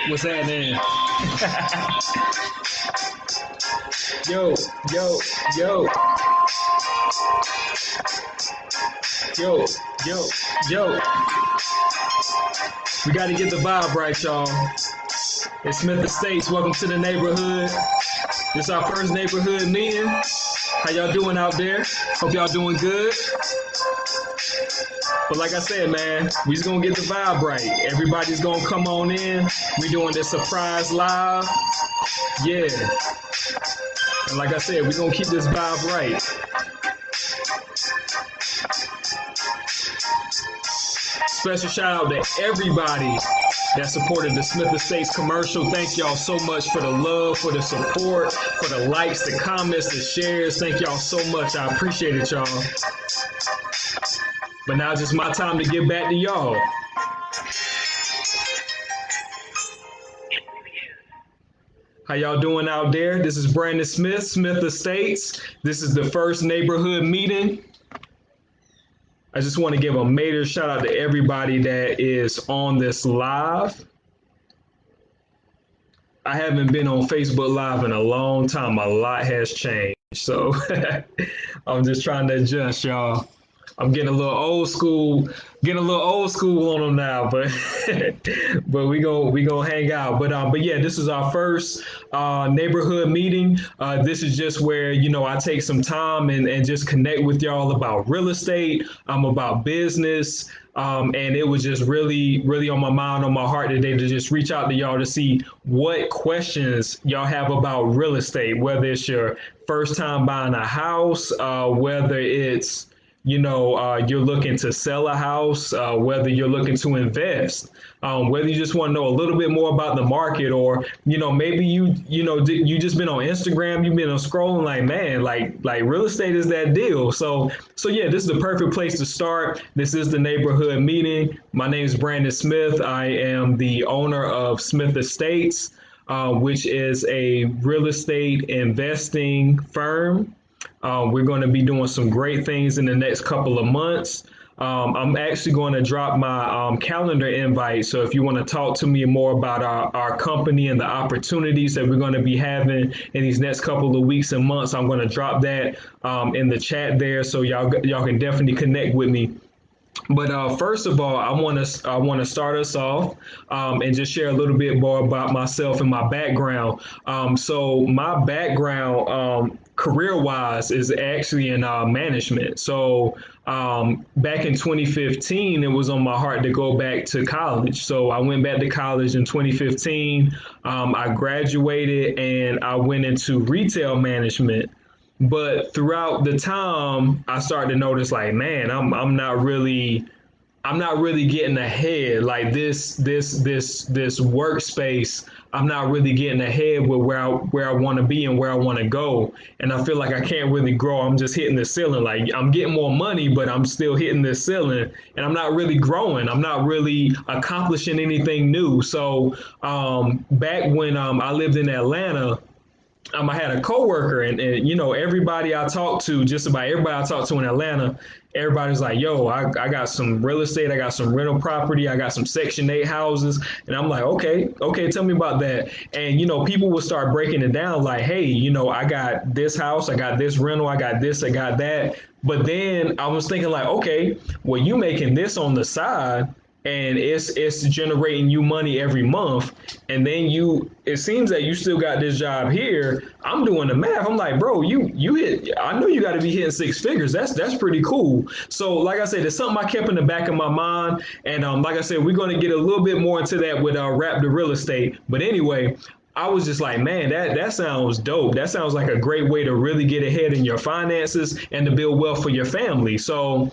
What's happening? Yo, yo, yo. Yo, yo, yo. We got to get the vibe right, y'all. It's Smith Estates. Welcome to the neighborhood. This is our first neighborhood meeting. How y'all doing out there? Hope y'all doing good. But like I said, man, we just gonna get the vibe right. Everybody's gonna come on in. We doing this surprise live. Yeah. And like I said, we're gonna keep this vibe right. Special shout out to everybody that supported the Smith Estates commercial. Thank y'all so much for the love, for the support, for the likes, the comments, the shares. Thank y'all so much. I appreciate it, y'all. But now it's just my time to get back to y'all. How y'all doing out there? This is Brandon Smith, Smith Estates. This is the first neighborhood meeting. I just want to give a major shout out to everybody that is on this live. I haven't been on Facebook Live in a long time. A lot has changed. So I'm just trying to adjust, y'all. I'm getting a little old school on them now, but but we gonna hang out. But yeah, this is our first neighborhood meeting. This is just where I take some time and just connect with y'all about real estate, about business. And it was just really on my mind, on my heart today to just reach out to y'all to see what questions y'all have about real estate, whether it's your first time buying a house, whether it's you're looking to sell a house, whether you're looking to invest, whether you just want to know a little bit more about the market, or maybe you just been on Instagram, you've been on scrolling like, man, like real estate is that deal. So yeah, this is the perfect place to start. This is the neighborhood meeting. My name is Brandon Smith. I am the owner of Smith Estates, which is a real estate investing firm. We're going to be doing some great things in the next couple of months. I'm actually going to drop my calendar invite. So if you want to talk to me more about our company and the opportunities that we're going to be having in these next couple of weeks and months, I'm going to drop that in the chat there. So y'all can definitely connect with me. But first of all, I want to start us off and just share a little bit more about myself and my background. So my background, career-wise, is actually in management. So back in 2015, it was on my heart to go back to college. So I went back to college in 2015. I graduated and I went into retail management. But throughout the time, I started to notice, like, man, I'm not really getting ahead. Like this workspace, I'm not really getting ahead with where I want to be and where I want to go. And I feel like I can't really grow. I'm just hitting the ceiling. Like, I'm getting more money, but I'm still hitting the ceiling, and I'm not really growing. I'm not really accomplishing anything new. So back when I lived in Atlanta, I had a coworker, and you know, everybody I talked to, just about everybody I talked to in Atlanta, everybody's like, "Yo, I got some real estate, I got some rental property, I got some Section 8 houses," and I'm like, "Okay, okay, tell me about that." And you know, people will start breaking it down, like, "Hey, you know, I got this house, I got this rental, I got this, I got that." But then I was thinking, like, okay, well, you making this on the side, and it's generating you money every month, and then you it seems that you still got this job here. I'm doing the math. I'm like, bro, you hit, I know you got to be hitting six figures. That's pretty cool. So like I said, it's something I kept in the back of my mind, and like I said, we're going to get a little bit more into that with Wrap the Real Estate. But anyway, I was just like, man, that sounds dope. That sounds like a great way to really get ahead in your finances and to build wealth for your family. So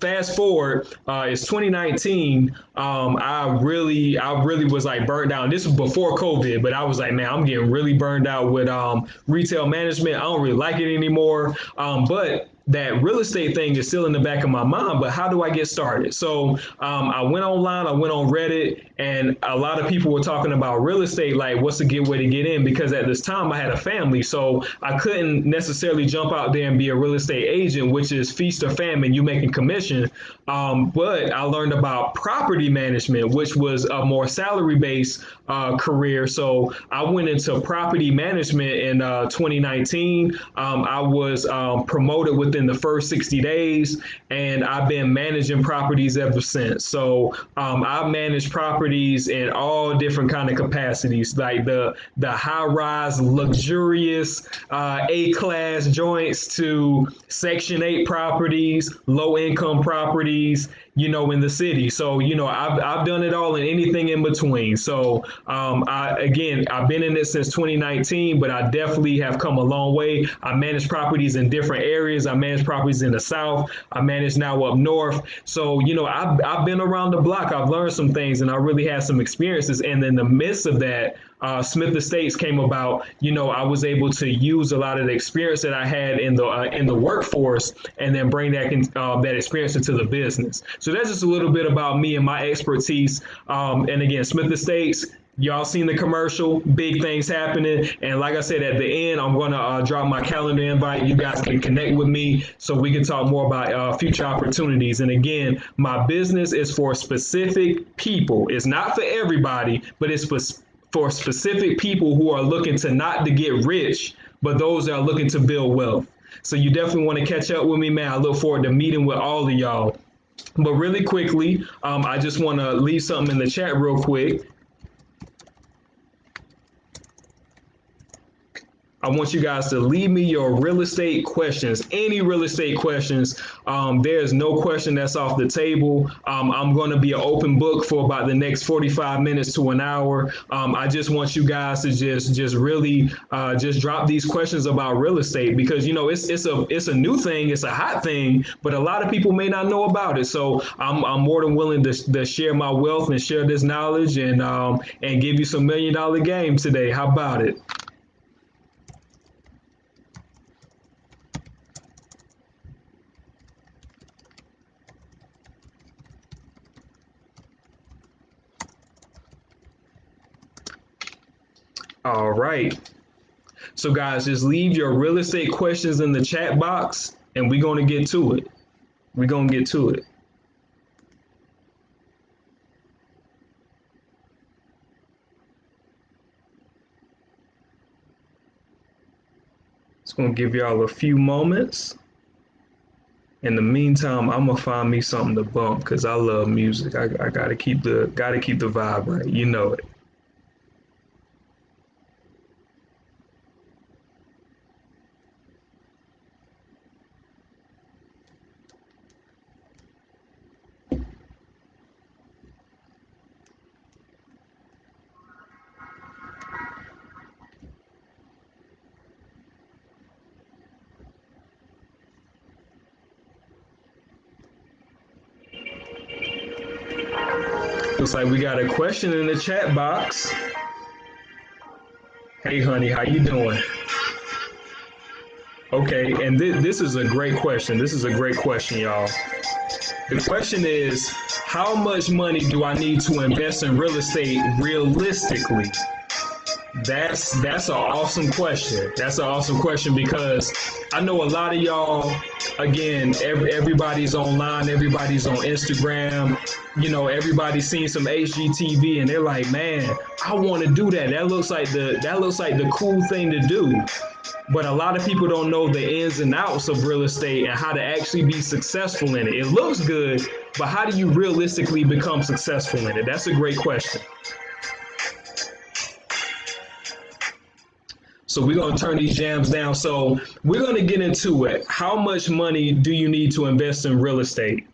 fast forward, it's 2019. I really was like burnt down. This was before COVID, but I was like, man, I'm getting really burned out with retail management. I don't really like it anymore. But that real estate thing is still in the back of my mind. But how do I get started? So I went online, I went on Reddit, and a lot of people were talking about real estate, like what's a good way to get in? Because at this time I had a family, so I couldn't necessarily jump out there and be a real estate agent, which is feast or famine. You making commission. But I learned about property management, which was a more salary based career. So I went into property management in 2019. I was promoted within the first 60 days, and I've been managing properties ever since. So I've managed properties in all different kind of capacities, like the high rise, luxurious A-class joints to Section 8 properties, low income properties, you know, in the city. So, you know, I've done it all and anything in between. So, I've been in it since 2019, but I definitely have come a long way. I manage properties in different areas. I manage properties in the South. I manage now up north. So, you know, I've been around the block. I've learned some things, and I really had some experiences. And in the midst of that, Smith Estates came about. You know, I was able to use a lot of the experience that I had in the workforce, and then bring that experience into the business. So that's just a little bit about me and my expertise. And again, Smith Estates. Y'all seen the commercial, big things happening. And like I said, at the end, I'm going to drop my calendar invite. You guys can connect with me so we can talk more about future opportunities. And again, my business is for specific people. It's not for everybody, but it's for specific people who are looking to not to get rich, but those that are looking to build wealth. So you definitely want to catch up with me, man. I look forward to meeting with all of y'all. But really quickly, I just want to leave something in the chat real quick. I want you guys to leave me your real estate questions, any real estate questions. There's no question that's off the table. I'm going to be an open book for about the next 45 minutes to an hour. I just want you guys to just really just drop these questions about real estate, because, you know, it's a new thing. It's a hot thing, but a lot of people may not know about it. So I'm more than willing to share my wealth and share this knowledge, and give you some $1 million game today. How about it? All right. So guys, just leave your real estate questions in the chat box, and we're going to get to it. We're going to get to it. It's going to give y'all a few moments. In the meantime, I'm gonna find me something to bump because I love music. I gotta keep the vibe right. You know it. Looks like we got a question in the chat box. Hey, honey, how you doing? Okay, and this is a great question. This is a great question, y'all. The question is, how much money do I need to invest in real estate realistically? That's an awesome question. That's an awesome question because I know a lot of y'all. Again, everybody's online. Everybody's on Instagram. Everybody's seen some HGTV, and they're like, "Man, I want to do that. That looks like the cool thing to do." But a lot of people don't know the ins and outs of real estate and how to actually be successful in it. It looks good, but how do you realistically become successful in it? That's a great question. So we're going to turn these jams down. So we're going to get into it. How much money do you need to invest in real estate?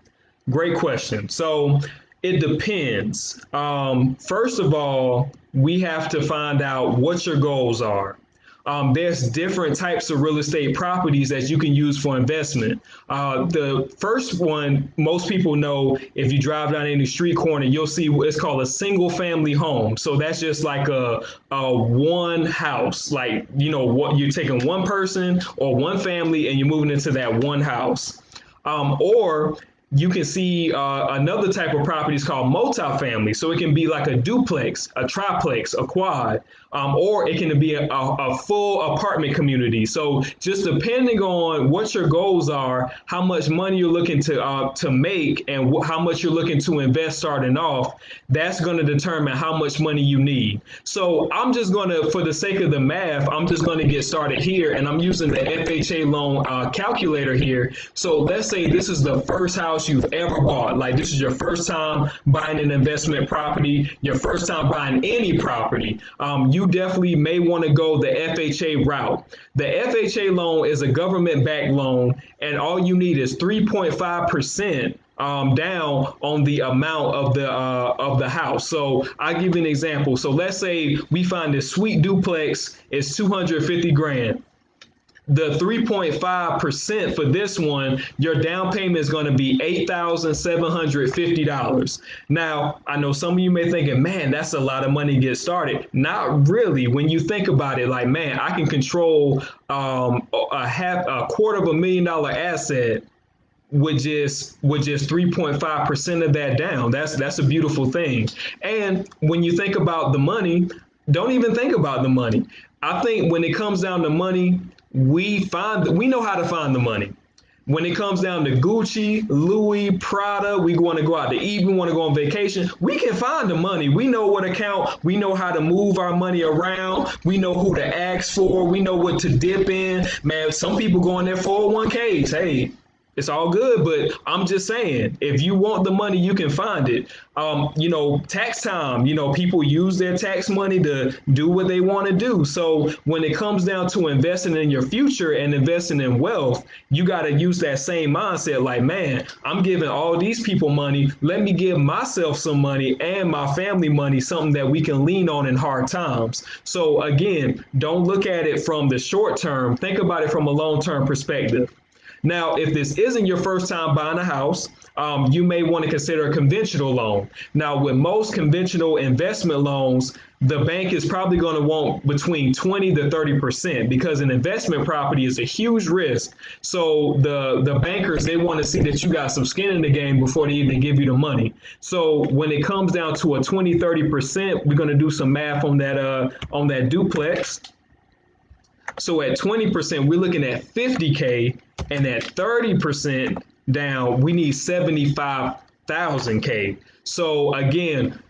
Great question. So it depends. First of all, we have to find out what your goals are. There's different types of real estate properties that you can use for investment. The first one, most people know, if you drive down any street corner, you'll see it's called a single family home. So that's just like a one house, like, what you're taking one person or one family and you're moving into that one house. Or you can see another type of property is called multifamily. So it can be like a duplex, a triplex, a quad, or it can be a full apartment community. So just depending on what your goals are, how much money you're looking to make, and how much you're looking to invest starting off, that's going to determine how much money you need. So I'm just going to, for the sake of the math, I'm just going to get started here, and I'm using the FHA loan calculator here. So let's say this is the first house you've ever bought. Like, this is your first time buying an investment property, your first time buying any property. You definitely may want to go the FHA route. The FHA loan is a government-backed loan, and all you need is 3.5% down on the amount of the house. So I give you an example. So let's say we find this sweet duplex is 250 grand. The 3.5% for this one, your down payment is going to be $8,750. Now, I know some of you may think, man, that's a lot of money to get started. Not really. When you think about it, like, man, I can control a quarter of $1 million asset with just 3.5% of that down. That's a beautiful thing. And when you think about the money, don't even think about the money. I think when it comes down to money, we know how to find the money. When it comes down to Gucci, Louis, Prada, we want to go out to eat, we want to go on vacation, we can find the money. We know what account, we know how to move our money around, we know who to ask for, we know what to dip in. Man, some people go in their 401ks. Hey, it's all good, but I'm just saying, if you want the money, you can find it. Tax time, people use their tax money to do what they want to do. So when it comes down to investing in your future and investing in wealth, you got to use that same mindset. Like, man, I'm giving all these people money. Let me give myself some money and my family money, something that we can lean on in hard times. So again, don't look at it from the short term. Think about it from a long-term perspective. Now, if this isn't your first time buying a house, you may want to consider a conventional loan. Now, with most conventional investment loans, the bank is probably going to want between 20 to 30% because an investment property is a huge risk. So the bankers, they want to see that you got some skin in the game before they even give you the money. So when it comes down to a 20-30%, we're going to do some math on that duplex. So at 20%, we're looking at 50K, and at 30% down, we need 75,000 K. So again,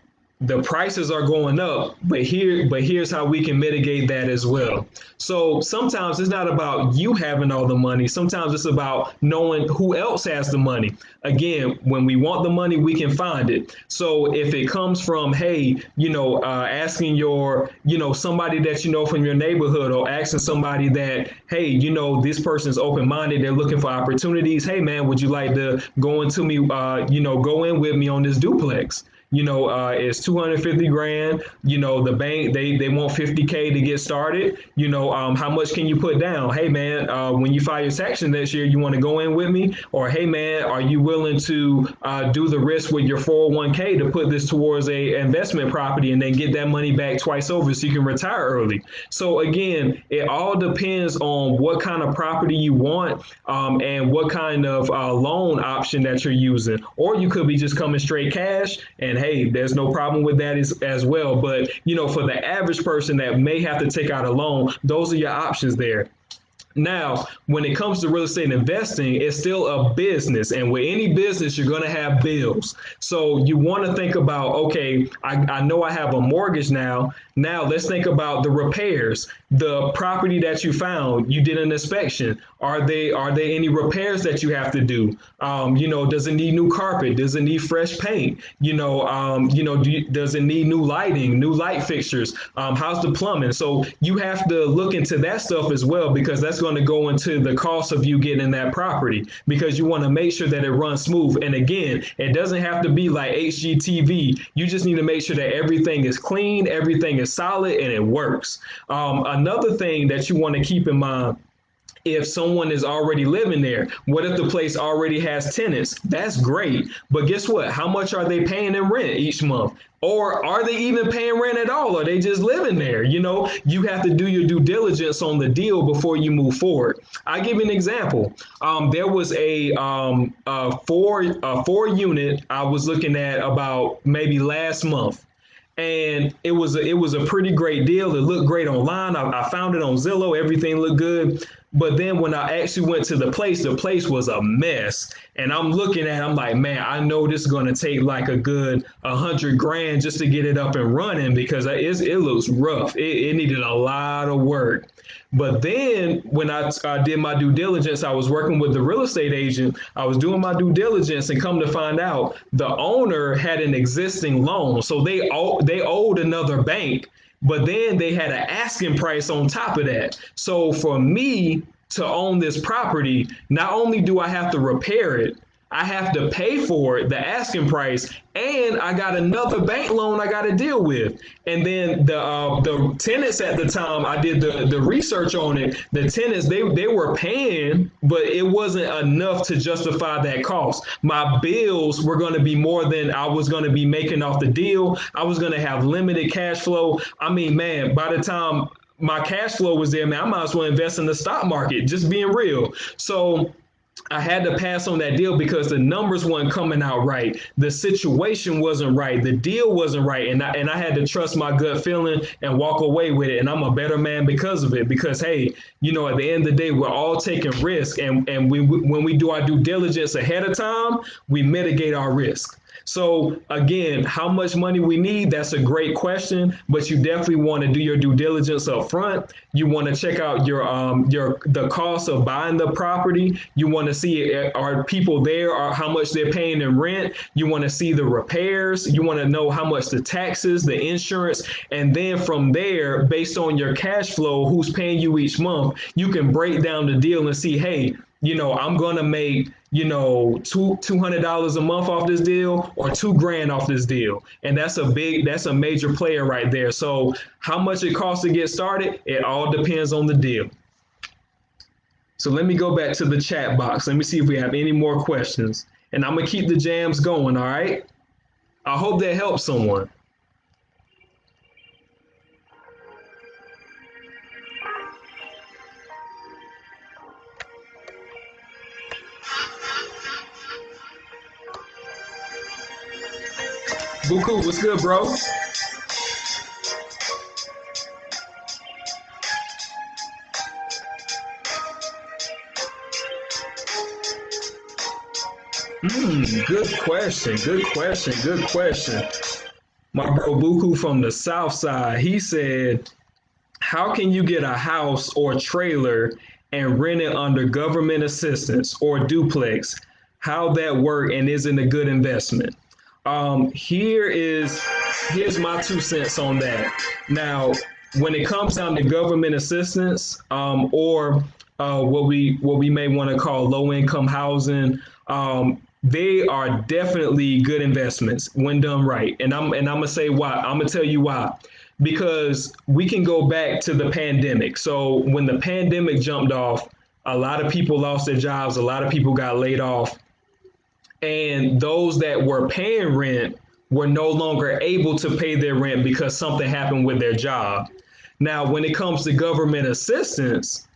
the prices are going up, but here's how we can mitigate that as well. So sometimes it's not about you having all the money. Sometimes it's about knowing who else has the money. Again, when we want the money, we can find it. So if it comes from, hey, asking somebody that from your neighborhood, or asking somebody that, hey, this person's open-minded, they're looking for opportunities. Hey, man, would you like to go go in with me on this duplex? It's 250 grand. The bank, they want 50K to get started. How much can you put down? Hey, man, when you file your taxes next year, you want to go in with me? Or, hey, man, are you willing to do the risk with your 401K to put this towards a investment property and then get that money back twice over so you can retire early? So again, it all depends on what kind of property you want, and what kind of loan option that you're using. Or you could be just coming straight cash and, hey, there's no problem with that as well. But, for the average person that may have to take out a loan, those are your options there. Now, when it comes to real estate investing, it's still a business. And with any business, you're going to have bills. So you want to think about, okay, I know I have a mortgage now. Now let's think about the repairs. The property that you found, you did an inspection. Are there any repairs that you have to do? Does it need new carpet? Does it need fresh paint? Does it need new lighting, new light fixtures? How's the plumbing? So you have to look into that stuff as well, because that's going to go into the cost of you getting that property, because you want to make sure that it runs smooth. And again, it doesn't have to be like HGTV. You just need to make sure that everything is clean, everything is solid, and it works. Another thing that you want to keep in mind, if someone is already living there, what if the place already has tenants? That's great. But guess what? How much are they paying in rent each month? Or are they even paying rent at all? Are they just living there? You have to do your due diligence on the deal before you move forward. I give you an example. There was a four unit I was looking at about maybe last month. And it was a pretty great deal. It looked great online. I found it on Zillow. Everything looked good. But then when I actually went to the place was a mess. And I'm looking at it, I'm like, man, I know this is going to take like a good 100 grand just to get it up and running, because it looks rough. It needed a lot of work. But then when I did my due diligence, I was working with the real estate agent. I was doing my due diligence, and come to find out, the owner had an existing loan. So they owed another bank, but then they had an asking price on top of that. So for me to own this property, not only do I have to repair it, I have to pay for it, the asking price, and I got another bank loan I got to deal with. And then the tenants at the time, I did the research on it. The tenants, they were paying, but it wasn't enough to justify that cost. My bills were going to be more than I was going to be making off the deal. I was going to have limited cash flow. I mean, man, by the time my cash flow was there, man, I might as well invest in the stock market, just being real. So I had to pass on that deal because the numbers weren't coming out right. The situation wasn't right. The deal wasn't right. And I had to trust my gut feeling and walk away with it. And I'm a better man because of it. Because, hey, at the end of the day, we're all taking risk. And when we do our due diligence ahead of time, we mitigate our risk. So again, how much money we need, that's a great question, but you definitely want to do your due diligence up front. You want to check out the cost of buying the property. You want to see, are people there, or how much they're paying in rent. You want to see the repairs. You want to know how much the taxes, the insurance, and then from there, based on your cash flow, who's paying you each month, you can break down the deal and see, hey, I'm going to make, $200 a month off this deal, or $2,000 off this deal. And that's a major player right there. So how much it costs to get started, it all depends on the deal. So let me go back to the chat box. Let me see if we have any more questions. And I'm going to keep the jams going, all right? I hope that helps someone. Buku, what's good, bro? Good question. Good question. Good question. My bro Buku from the South Side, he said, how can you get a house or trailer and rent it under government assistance or duplex? How that work, and is it a good investment? Here's my 2 cents on that. Now, when it comes down to government assistance, or what we may want to call low income housing, they are definitely good investments when done right. And I'm gonna say why. I'm gonna tell you why. Because we can go back to the pandemic. So when the pandemic jumped off, a lot of people lost their jobs. A lot of people got laid off. And those that were paying rent were no longer able to pay their rent because something happened with their job. Now, when it comes to government assistance,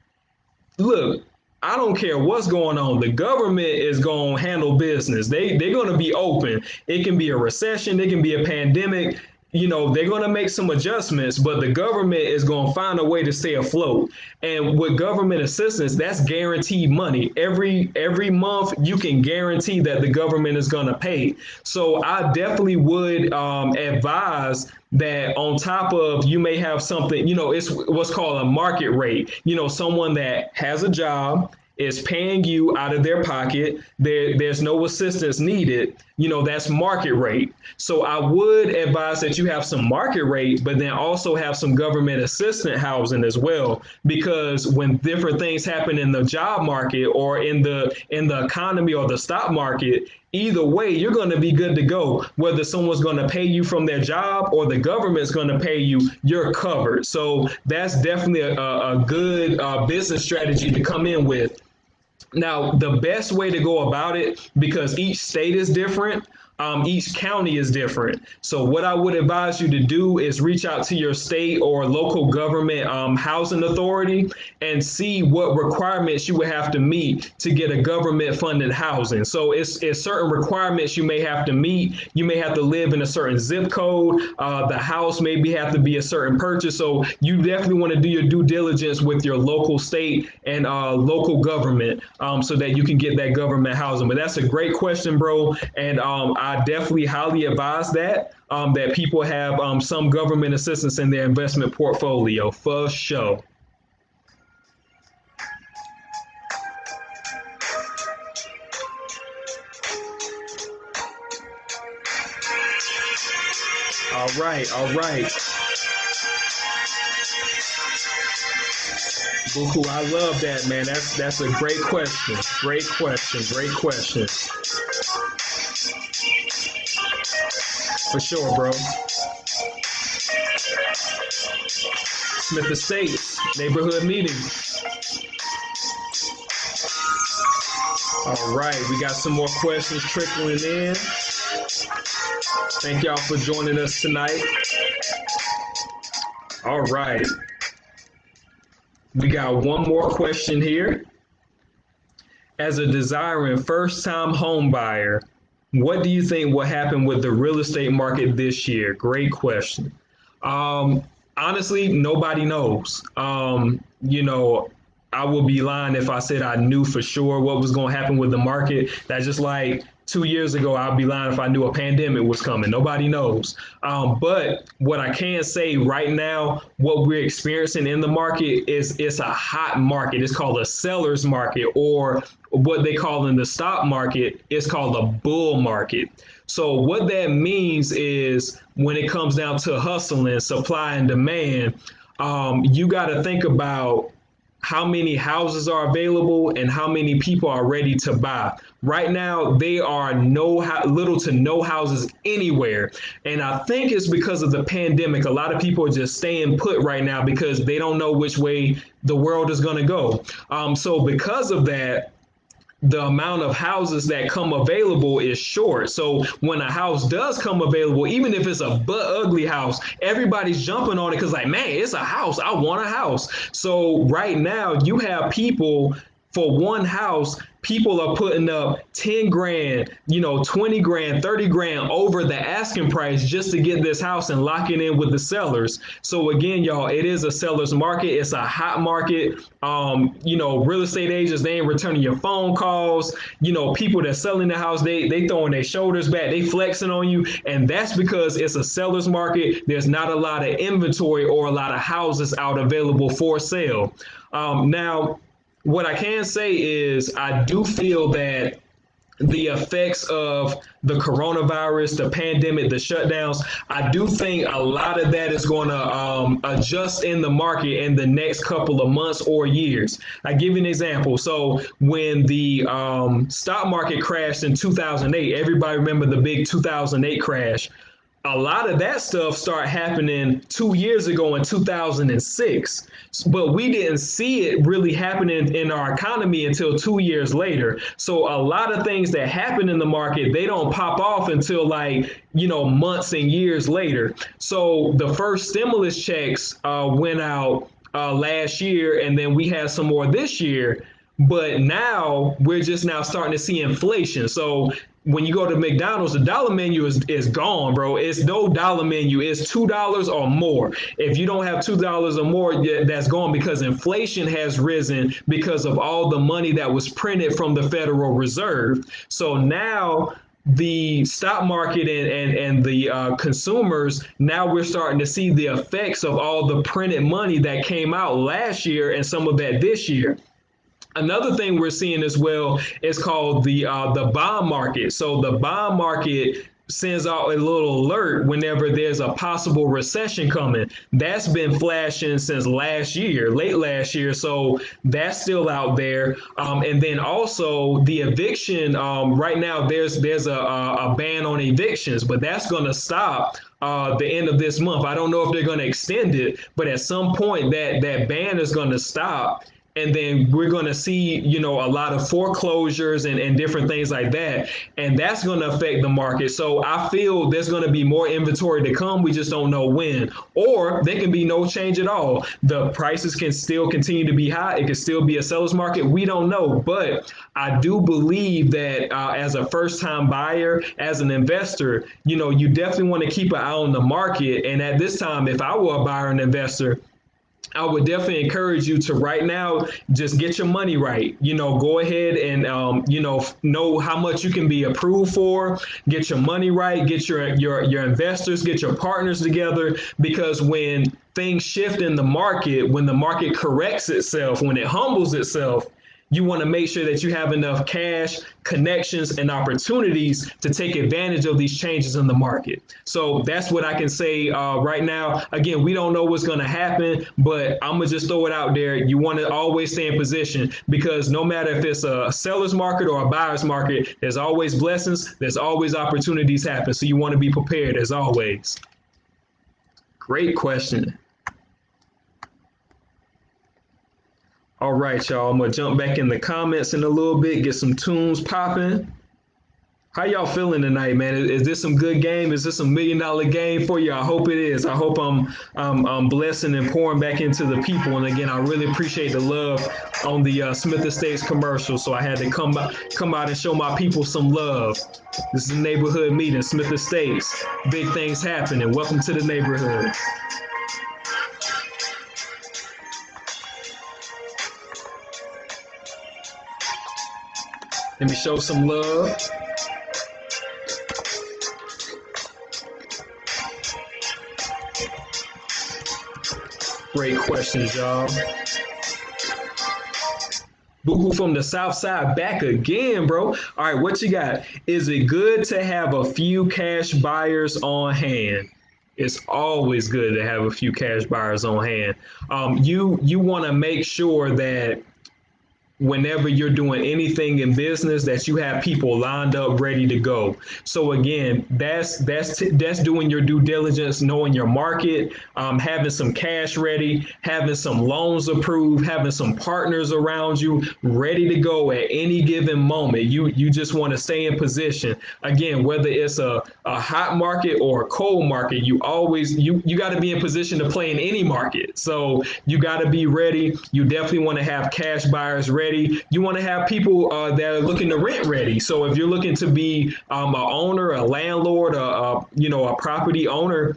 look, I don't care what's going on. The government is going to handle business. They're going to be open. It can be a recession. It can be a pandemic. They're going to make some adjustments, but the government is going to find a way to stay afloat. And with government assistance, that's guaranteed money. Every month, you can guarantee that the government is going to pay. So I definitely would advise that on top of you may have something, it's what's called a market rate. Someone that has a job is paying you out of their pocket. There's no assistance needed. That's market rate. So I would advise that you have some market rate, but then also have some government assistant housing as well. Because when different things happen in the job market or in the economy or the stock market, either way, you're going to be good to go. Whether someone's going to pay you from their job or the government's going to pay you, you're covered. So that's definitely a good business strategy to come in with. Now, the best way to go about it, because each state is different, each county is different. So what I would advise you to do is reach out to your state or local government housing authority and see what requirements you would have to meet to get a government funded housing. So it's certain requirements you may have to meet. You may have to live in a certain zip code. The house maybe have to be a certain purchase. So you definitely want to do your due diligence with your local, state, and local government so that you can get that government housing. But that's a great question, bro. And I definitely highly advise that people have some government assistance in their investment portfolio for sure. All right, all right. Buku, I love that, man. That's a great question. Great question. Great question. For sure, bro. Smith Estates, neighborhood meetings. All right, we got some more questions trickling in. Thank y'all for joining us tonight. All right. We got one more question here. As a desiring first-time home buyer, what do you think will happen with the real estate market this year? Great question. Honestly, nobody knows. I would be lying if I said I knew for sure what was going to happen with the market. That's just like 2 years ago, I'd be lying if I knew a pandemic was coming. Nobody knows. But what I can say right now, what we're experiencing in the market is it's a hot market. It's called a seller's market, or what they call in the stock market, it's called a bull market. So what that means is when it comes down to hustling, supply and demand, you got to think about how many houses are available and how many people are ready to buy. Right now, there are little to no houses anywhere. And I think it's because of the pandemic. A lot of people are just staying put right now because they don't know which way the world is going to go. So because of that, the amount of houses that come available is short. So when a house does come available, even if it's a butt ugly house, everybody's jumping on it because like, man, it's a house. I want a house. So right now you have people for one house, people are putting up 10 grand, 20 grand, 30 grand over the asking price just to get this house and lock it in with the sellers. So again, y'all, it is a seller's market. It's a hot market. Real estate agents, they ain't returning your phone calls. People that selling the house, they throwing their shoulders back, they flexing on you. And that's because it's a seller's market. There's not a lot of inventory or a lot of houses out available for sale. Now, what I can say is I do feel that the effects of the coronavirus, the pandemic, the shutdowns, I do think a lot of that is going to adjust in the market in the next couple of months or years. I give you an example. So when the stock market crashed in 2008, everybody remember the big 2008 crash. A lot of that stuff started happening 2 years ago in 2006, but we didn't see it really happening in our economy until 2 years later. So a lot of things that happen in the market, they don't pop off until months and years later. So the first stimulus checks went out last year, and then we had some more this year. But now we're just now starting to see inflation. So when you go to McDonald's, the dollar menu is gone, bro. It's no dollar menu. It's $2 or more. If you don't have $2 or more, that's gone because inflation has risen because of all the money that was printed from the Federal Reserve. So now the stock market and the consumers, now we're starting to see the effects of all the printed money that came out last year and some of that this year. Another thing we're seeing as well is called the bond market. So the bond market sends out a little alert whenever there's a possible recession coming. That's been flashing since last year, late last year. So that's still out there. And then also the eviction. Right now, there's a ban on evictions, but that's going to stop the end of this month. I don't know if they're going to extend it, but at some point that ban is going to stop, and then we're going to see, a lot of foreclosures and different things like that, and that's going to affect the market. So I feel there's going to be more inventory to come. We just don't know when, or there can be no change at all. The prices can still continue to be high. It could still be a seller's market. We don't know, but I do believe that as a first-time buyer, as an investor, you definitely want to keep an eye on the market. And at this time, if I were a buyer and investor, I would definitely encourage you to right now just get your money right. Go ahead and know how much you can be approved for. Get your money right. Get your investors, get your partners together. Because when things shift in the market, when the market corrects itself, when it humbles itself, you want to make sure that you have enough cash, connections, and opportunities to take advantage of these changes in the market. So that's what I can say right now. Again, we don't know what's going to happen, but I'm going to just throw it out there. You want to always stay in position, because no matter if it's a seller's market or a buyer's market, there's always blessings. There's always opportunities happen. So you want to be prepared as always. Great question. All right, y'all. I'm gonna jump back in the comments in a little bit, get some tunes popping. How y'all feeling tonight, man? Is this some good game? Is this a $1 million game for you? I hope it is. I hope I'm blessing and pouring back into the people. And again, I really appreciate the love on the Smith Estates commercial. So I had to come out and show my people some love. This is a neighborhood meeting, Smith Estates. Big things happening. Welcome to the neighborhood. Let me show some love. Great questions, y'all. Boo-hoo from the South Side back again, bro. All right, what you got? Is it good to have a few cash buyers on hand? It's always good to have a few cash buyers on hand. You want to make sure that whenever you're doing anything in business, that you have people lined up ready to go. So again, that's doing your due diligence, knowing your market, having some cash ready, having some loans approved, having some partners around you ready to go at any given moment. You just want to stay in position. Again, whether it's a hot market or a cold market, you got to be in position to play in any market. So you got to be ready. You definitely want to have cash buyers ready. You want to have people that are looking to rent ready. So if you're looking to be an owner, a landlord, a property owner,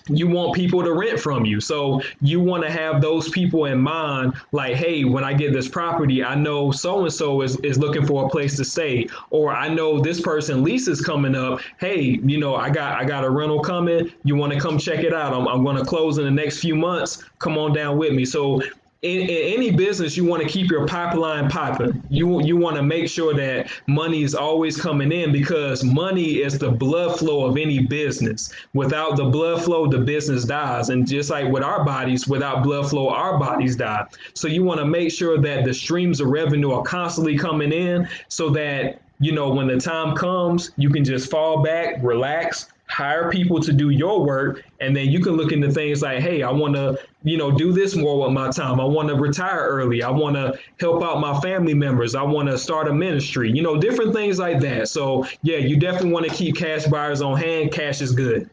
you want people to rent from you. So you want to have those people in mind, like, hey, when I get this property, I know so-and-so is looking for a place to stay, or I know this person lease is coming up. Hey, I got a rental coming. You want to come check it out? I'm going to close in the next few months. Come on down with me. So in any business, you want to keep your pipeline popping. You want to make sure that money is always coming in, because money is the blood flow of any business. Without the blood flow, the business dies. And just like with our bodies, without blood flow, our bodies die. So you want to make sure that the streams of revenue are constantly coming in, so that when the time comes, you can just fall back, relax, hire people to do your work, and then you can look into things like, hey, I want to, do this more with my time. I want to retire early. I want to help out my family members. I want to start a ministry, different things like that. So yeah, you definitely want to keep cash buyers on hand. Cash is good.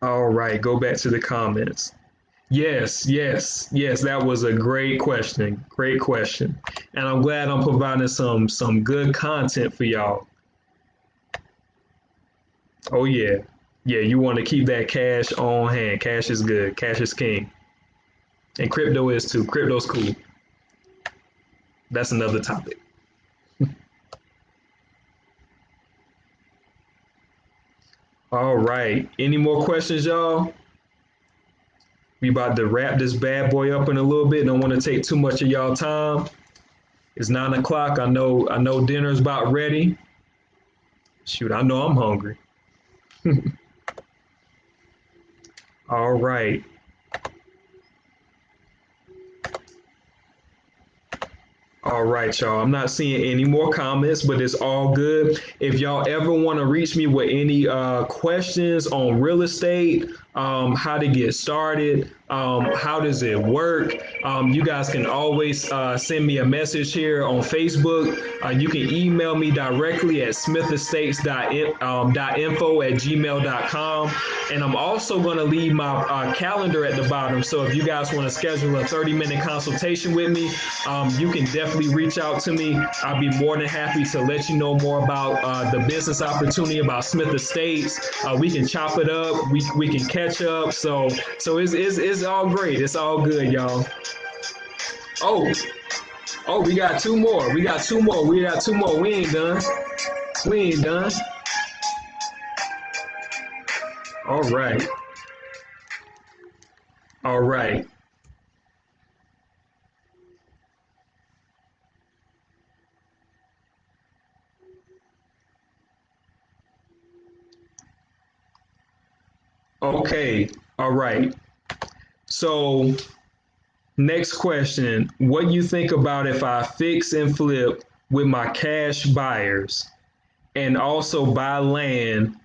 All right, go back to the comments. Yes, yes, yes. That was a great question. Great question. And I'm glad I'm providing some good content for y'all. Oh yeah. Yeah, you want to keep that cash on hand. Cash is good. Cash is king. And crypto is too. Crypto's cool. That's another topic. All right. Any more questions, y'all? We about to wrap this bad boy up in a little bit. Don't want to take too much of y'all time. It's 9 o'clock. I know dinner's about ready. Shoot, I know I'm hungry. All right. All right, y'all. I'm not seeing any more comments, but it's all good. If y'all ever want to reach me with any questions on real estate, how to get started, how does it work, you guys can always send me a message here on Facebook. You can email me directly at smithestates.info@gmail.com. And I'm also going to leave my calendar at the bottom. So if you guys want to schedule a 30-minute consultation with me, you can definitely reach out to me. I'll be more than happy to let you know more about the business opportunity about Smith Estates. We can chop it up. We can catch up. So it's all great. It's all good, y'all. Oh, oh, we got two more. We got two more. We got two more. We ain't done. We ain't done. All right. All right. Okay. All right. So next question. What do you think about if I fix and flip with my cash buyers and also buy land,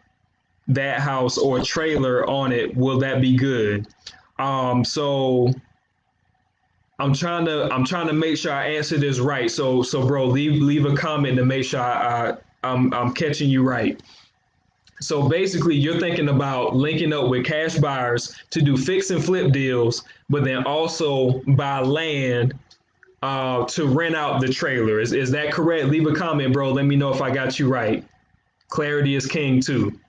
that house or trailer on it? Will that be good? So I'm trying to make sure I answer this right. So bro, leave a comment to make sure I'm catching you right. So basically, you're thinking about linking up with cash buyers to do fix and flip deals, but then also buy land to rent out the trailer. Is that correct? Leave a comment, bro. Let me know if I got you right. Clarity is king too.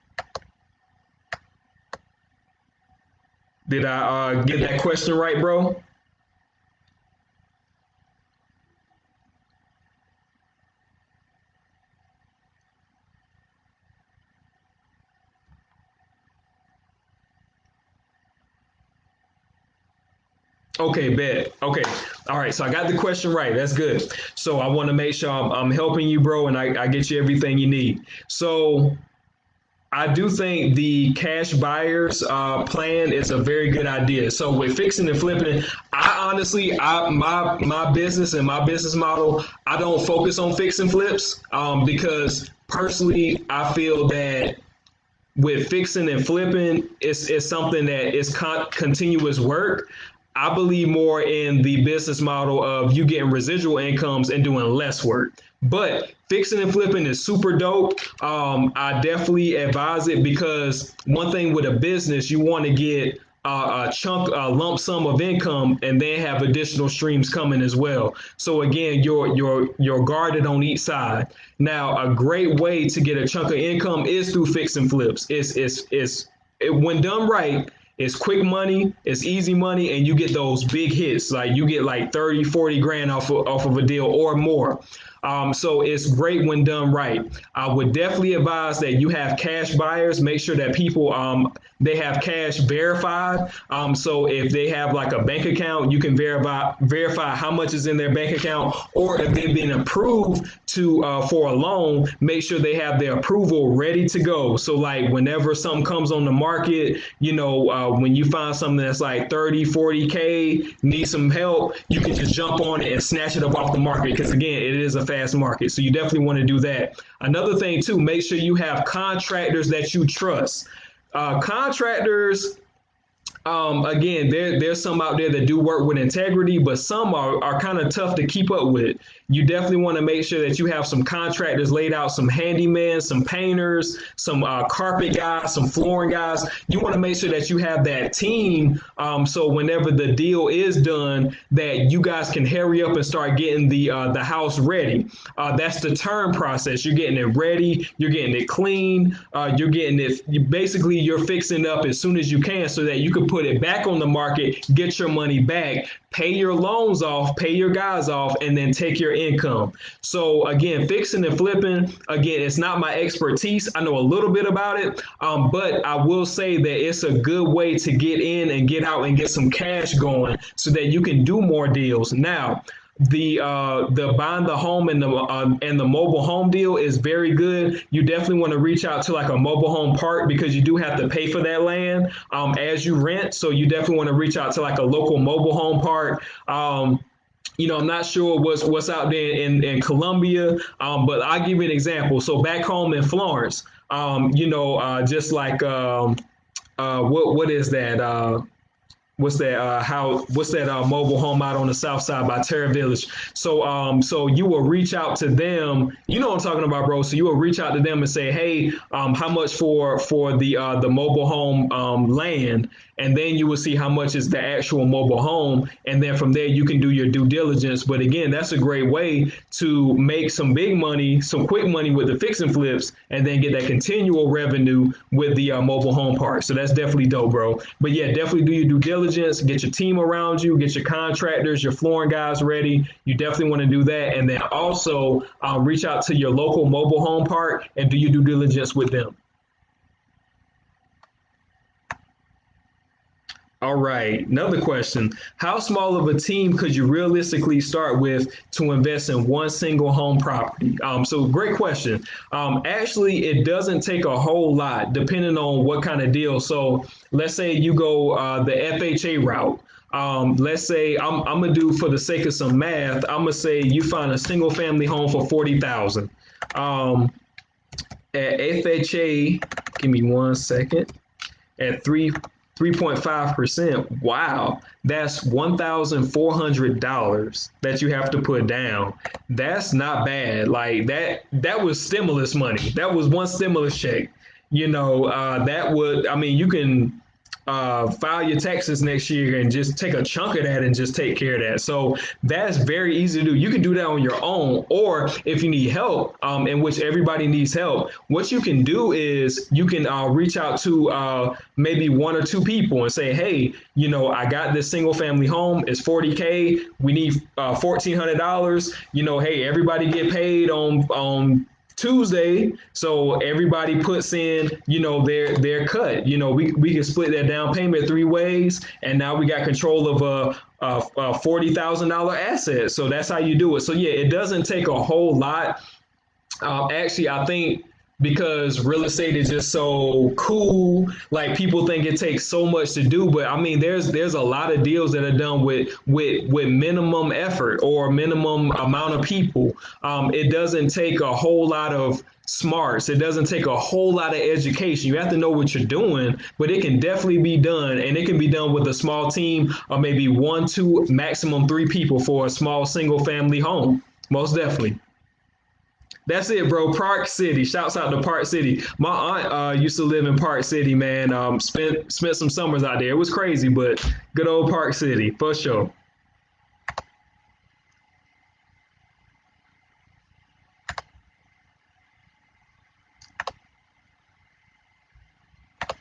Did I get that question right, bro? Okay, bet. Okay. All right. So I got the question right. That's good. So I want to make sure I'm helping you, bro, and I get you everything you need. So I do think the cash buyers plan is a very good idea. So with fixing and flipping, I honestly, my business and my business model, I don't focus on fix and flips because personally, I feel that with fixing and flipping, it's something that is continuous work. I believe more in the business model of you getting residual incomes and doing less work. But fixing and flipping is super dope. I definitely advise it because one thing with a business, you want to get a chunk, a lump sum of income, and then have additional streams coming as well. So again, you're guarded on each side. Now, a great way to get a chunk of income is through fix and flips. When done right, it's quick money, it's easy money, and you get those big hits. Like you get like 30, 40 grand off of a deal or more. So it's great when done right. I would definitely advise that you have cash buyers. Make sure that people they have cash verified. So if they have like a bank account, you can verify how much is in their bank account, or if they've been approved to for a loan, make sure they have their approval ready to go. So like whenever something comes on the market, when you find something that's like 30, 40K, need some help, you can just jump on it and snatch it up off the market. Because again, it is a fast market. So you definitely want to do that. Another thing too, make sure you have contractors that you trust. Contractors, Again, there's some out there that do work with integrity, but some are kind of tough to keep up with. You definitely want to make sure that you have some contractors laid out, some handymen, some painters, some carpet guys, some flooring guys. You want to make sure that you have that team, so whenever the deal is done, that you guys can hurry up and start getting the house ready. That's the turn process. You're getting it ready, you're getting it clean, you're getting it. Basically, you're fixing it up as soon as you can, so that you can put it back on the market, get your money back, pay your loans off, pay your guys off, and then take your income. So again, fixing and flipping, again, it's not my expertise. I know a little bit about it, but I will say that it's a good way to get in and get out and get some cash going so that you can do more deals. Now, the buying the home and the mobile home deal is very good. You definitely want to reach out to like a mobile home park, because you do have to pay for that land as you rent. So you definitely want to reach out to like a local mobile home park. I'm not sure what's out there in Colombia, but I'll give you an example. So back home in Florence, just like what is that? What's that mobile home out on the south side by Terra Village? So you will reach out to them. You know what I'm talking about, bro. So you will reach out to them and say, hey, how much for the mobile home land, and then you will see how much is the actual mobile home, and then from there you can do your due diligence. But again, that's a great way to make some big money, some quick money with the fix and flips, and then get that continual revenue with the mobile home park. So that's definitely dope, bro. But yeah, definitely do your due diligence, get your team around you, get your contractors, your flooring guys ready. You definitely want to do that, and then also reach out to your local mobile home park and do your due diligence with them. All right, another question. How small of a team could you realistically start with to invest in one single home property? So great question. Actually, it doesn't take a whole lot depending on what kind of deal. So let's say you go the FHA route. Let's say I'm gonna do, for the sake of some math, I'm gonna say you find a single family home for 40,000. Um, at FHA, give me 1 second. At 3.5%. Wow, that's $1,400 that you have to put down. That's not bad. Like that was stimulus money. That was one stimulus check. That would, I mean, you can file your taxes next year and just take a chunk of that and just take care of that. So that's very easy to do. You can do that on your own, or if you need help, in which everybody needs help, what you can do is you can reach out to maybe one or two people and say, hey, I got this single family home. It's 40K. We need $1,400. Hey, everybody get paid on Tuesday, so everybody puts in, their cut. We can split that down payment three ways, and now we got control of a $40,000 asset. So that's how you do it. So yeah, it doesn't take a whole lot. Actually, I think because real estate is just so cool, like people think it takes so much to do, but I mean, there's a lot of deals that are done with minimum effort or minimum amount of people. It doesn't take a whole lot of smarts. It doesn't take a whole lot of education. You have to know what you're doing, but it can definitely be done, and it can be done with a small team of maybe one, two, maximum three people for a small single family home. Most definitely. That's it, bro. Park City. Shouts out to Park City. My aunt used to live in Park City, man. Spent some summers out there. It was crazy, but good old Park City for sure.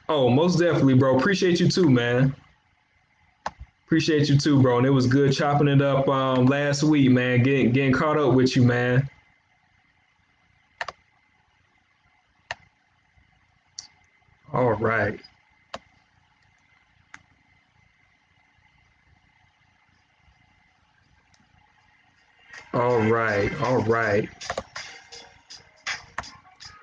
Oh, most definitely, bro. Appreciate you too, man. Appreciate you too, bro. And it was good chopping it up last week, man. Getting caught up with you, man. All right. All right. All right.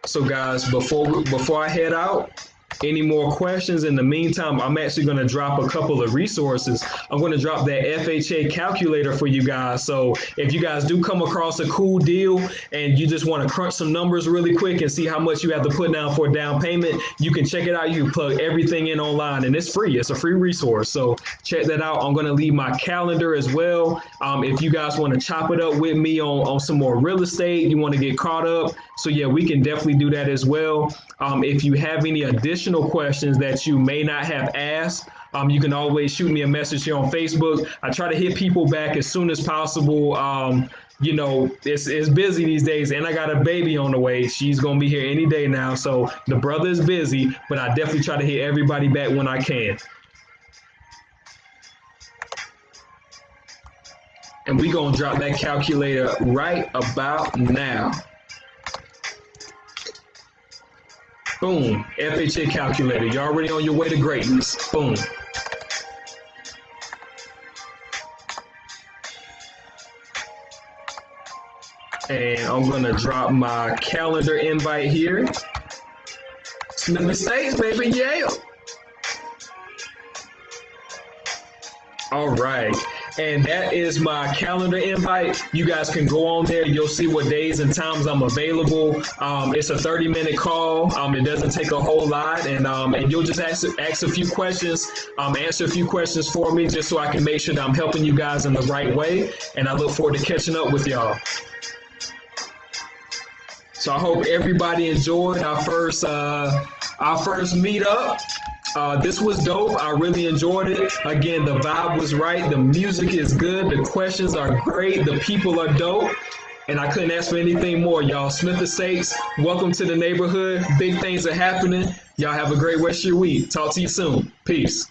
So guys, before I head out, any more questions. In the meantime, I'm actually going to drop a couple of resources. I'm going to drop that FHA calculator for you guys. So if you guys do come across a cool deal and you just want to crunch some numbers really quick and see how much you have to put down for a down payment, you can check it out. You can plug everything in online and it's free. It's a free resource. So check that out. I'm going to leave my calendar as well. If you guys want to chop it up with me on some more real estate, you want to get caught up. So yeah, we can definitely do that as well. If you have any additional questions that you may not have asked, you can always shoot me a message here on Facebook. I try to hit people back as soon as possible. It's busy these days, and I got a baby on the way. She's going to be here any day now. So the brother is busy, but I definitely try to hit everybody back when I can. And we're going to drop that calculator right about now. Boom, FHA calculator. You're already on your way to greatness. Boom. And I'm going to drop my calendar invite here. Smith Estates, baby, yeah. All right. And that is my calendar invite. You guys can go on there. You'll see what days and times I'm available. It's a 30-minute call. It doesn't take a whole lot. And you'll just ask a few questions, answer a few questions for me just so I can make sure that I'm helping you guys in the right way. And I look forward to catching up with y'all. So I hope everybody enjoyed our first meetup. This was dope. I really enjoyed it. Again, the vibe was right. The music is good. The questions are great. The people are dope. And I couldn't ask for anything more, y'all. Smith Estates, welcome to the neighborhood. Big things are happening. Y'all have a great rest of your week. Talk to you soon. Peace.